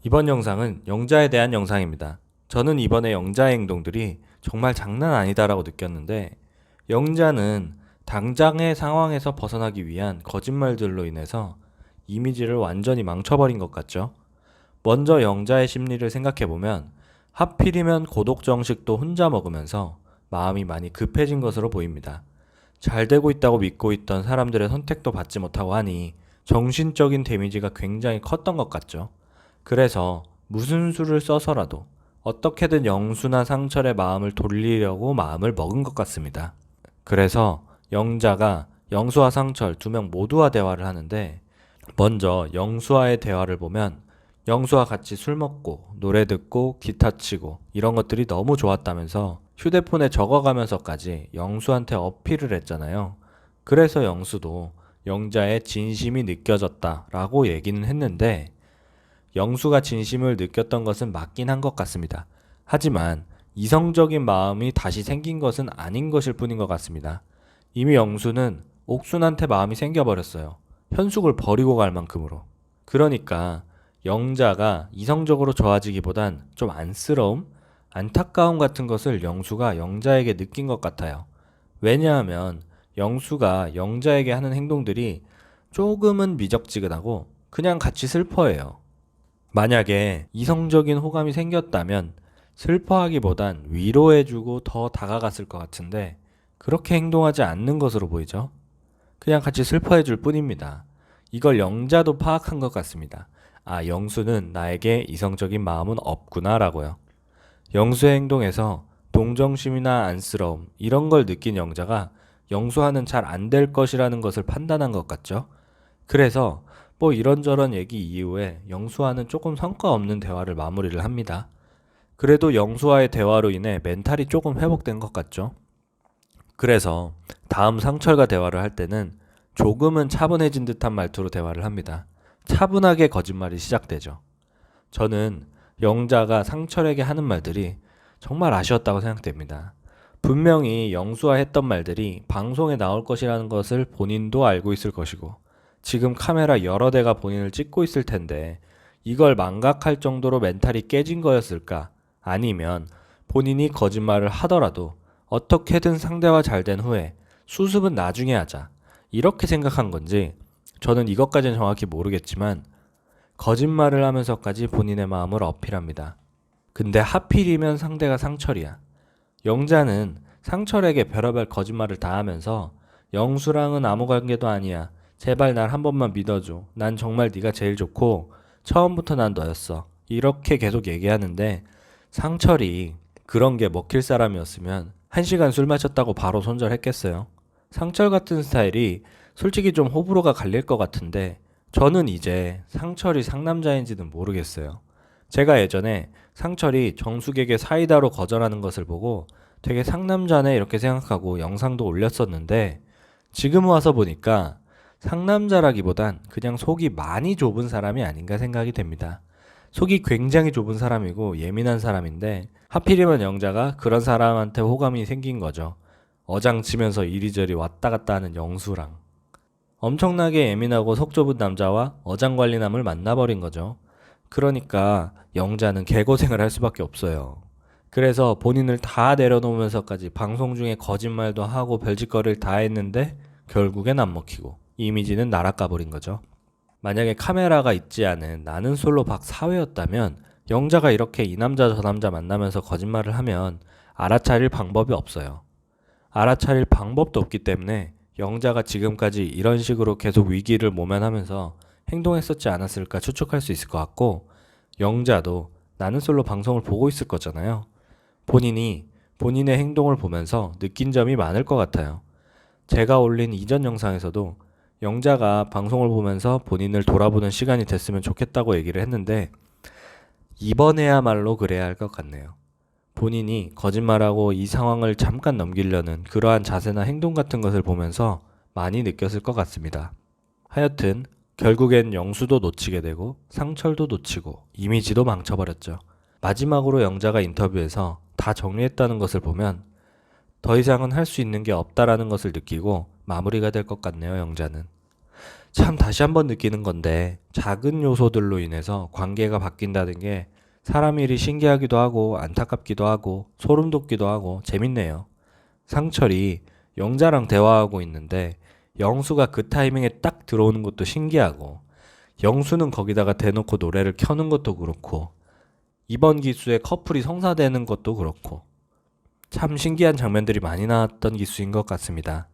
이번 영상은 영자에 대한 영상입니다. 저는 이번에 영자의 행동들이 정말 장난 아니다라고 느꼈는데, 영자는 당장의 상황에서 벗어나기 위한 거짓말들로 인해서 이미지를 완전히 망쳐버린 것 같죠? 먼저 영자의 심리를 생각해보면 하필이면 고독정식도 혼자 먹으면서 마음이 많이 급해진 것으로 보입니다. 잘 되고 있다고 믿고 있던 사람들의 선택도 받지 못하고 하니 정신적인 데미지가 굉장히 컸던 것 같죠. 그래서 무슨 수를 써서라도 어떻게든 영수나 상철의 마음을 돌리려고 마음을 먹은 것 같습니다. 그래서 영자가 영수와 상철 두 명 모두와 대화를 하는데, 먼저 영수와의 대화를 보면 영수와 같이 술 먹고 노래 듣고 기타 치고 이런 것들이 너무 좋았다면서 휴대폰에 적어가면서까지 영수한테 어필을 했잖아요. 그래서 영수도 영자의 진심이 느껴졌다라고 얘기는 했는데, 영수가 진심을 느꼈던 것은 맞긴 한 것 같습니다. 하지만 이성적인 마음이 다시 생긴 것은 아닌 것일 뿐인 것 같습니다. 이미 영수는 옥순한테 마음이 생겨버렸어요. 현숙을 버리고 갈 만큼으로. 그러니까 영자가 이성적으로 좋아지기보단 좀 안쓰러움, 안타까움 같은 것을 영수가 영자에게 느낀 것 같아요. 왜냐하면 영수가 영자에게 하는 행동들이 조금은 미적지근하고 그냥 같이 슬퍼해요. 만약에 이성적인 호감이 생겼다면 슬퍼하기보단 위로해주고 더 다가갔을 것 같은데, 그렇게 행동하지 않는 것으로 보이죠? 그냥 같이 슬퍼해줄 뿐입니다. 이걸 영자도 파악한 것 같습니다. 아, 영수는 나에게 이성적인 마음은 없구나 라고요. 영수의 행동에서 동정심이나 안쓰러움 이런 걸 느낀 영자가 영수와는 잘 안 될 것이라는 것을 판단한 것 같죠? 그래서 뭐 이런저런 얘기 이후에 영수와는 조금 성과 없는 대화를 마무리를 합니다. 그래도 영수와의 대화로 인해 멘탈이 조금 회복된 것 같죠? 그래서 다음 상철과 대화를 할 때는 조금은 차분해진 듯한 말투로 대화를 합니다. 차분하게 거짓말이 시작되죠. 저는 영자가 상철에게 하는 말들이 정말 아쉬웠다고 생각됩니다. 분명히 영수와 했던 말들이 방송에 나올 것이라는 것을 본인도 알고 있을 것이고, 지금 카메라 여러 대가 본인을 찍고 있을 텐데 이걸 망각할 정도로 멘탈이 깨진 거였을까? 아니면 본인이 거짓말을 하더라도 어떻게든 상대와 잘 된 후에 수습은 나중에 하자, 이렇게 생각한 건지 저는 이것까지는 정확히 모르겠지만, 거짓말을 하면서까지 본인의 마음을 어필합니다. 근데 하필이면 상대가 상철이야. 영자는 상철에게 별의별 거짓말을 다 하면서 영수랑은 아무 관계도 아니야, 제발 날 한 번만 믿어줘, 난 정말 네가 제일 좋고 처음부터 난 너였어, 이렇게 계속 얘기하는데, 상철이 그런 게 먹힐 사람이었으면 1시간 술 마셨다고 바로 손절했겠어요? 상철 같은 스타일이 솔직히 좀 호불호가 갈릴 것 같은데, 저는 이제 상철이 상남자인지는 모르겠어요. 제가 예전에 상철이 정숙에게 사이다로 거절하는 것을 보고 되게 상남자네 이렇게 생각하고 영상도 올렸었는데, 지금 와서 보니까 상남자라기보단 그냥 속이 많이 좁은 사람이 아닌가 생각이 됩니다. 속이 굉장히 좁은 사람이고 예민한 사람인데, 하필이면 영자가 그런 사람한테 호감이 생긴 거죠. 어장치면서 이리저리 왔다 갔다 하는 영수랑. 엄청나게 예민하고 속 좁은 남자와 어장관리남을 만나버린 거죠. 그러니까 영자는 개고생을 할 수밖에 없어요. 그래서 본인을 다 내려놓으면서까지 방송 중에 거짓말도 하고 별짓거리를 다 했는데 결국엔 안 먹히고 이미지는 날아가버린 거죠. 만약에 카메라가 있지 않은 나는 솔로 박 사회였다면 영자가 이렇게 이 남자 저 남자 만나면서 거짓말을 하면 알아차릴 방법이 없어요. 알아차릴 방법도 없기 때문에 영자가 지금까지 이런 식으로 계속 위기를 모면하면서 행동했었지 않았을까 추측할 수 있을 것 같고, 영자도 나는 솔로 방송을 보고 있을 거잖아요. 본인이 본인의 행동을 보면서 느낀 점이 많을 것 같아요. 제가 올린 이전 영상에서도 영자가 방송을 보면서 본인을 돌아보는 시간이 됐으면 좋겠다고 얘기를 했는데, 이번에야말로 그래야 할 것 같네요. 본인이 거짓말하고 이 상황을 잠깐 넘기려는 그러한 자세나 행동 같은 것을 보면서 많이 느꼈을 것 같습니다. 하여튼 결국엔 영수도 놓치게 되고 상철도 놓치고 이미지도 망쳐버렸죠. 마지막으로 영자가 인터뷰에서 다 정리했다는 것을 보면 더 이상은 할 수 있는 게 없다라는 것을 느끼고 마무리가 될 것 같네요, 영자는. 참 다시 한번 느끼는 건데 작은 요소들로 인해서 관계가 바뀐다는 게 사람 일이 신기하기도 하고 안타깝기도 하고 소름 돋기도 하고 재밌네요. 상철이 영자랑 대화하고 있는데 영수가 그 타이밍에 딱 들어오는 것도 신기하고 영수는 거기다가 대놓고 노래를 켜는 것도 그렇고 이번 기수에 커플이 성사되는 것도 그렇고 참 신기한 장면들이 많이 나왔던 기수인 것 같습니다.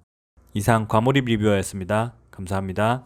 이상 과몰입 리뷰어였습니다. 감사합니다.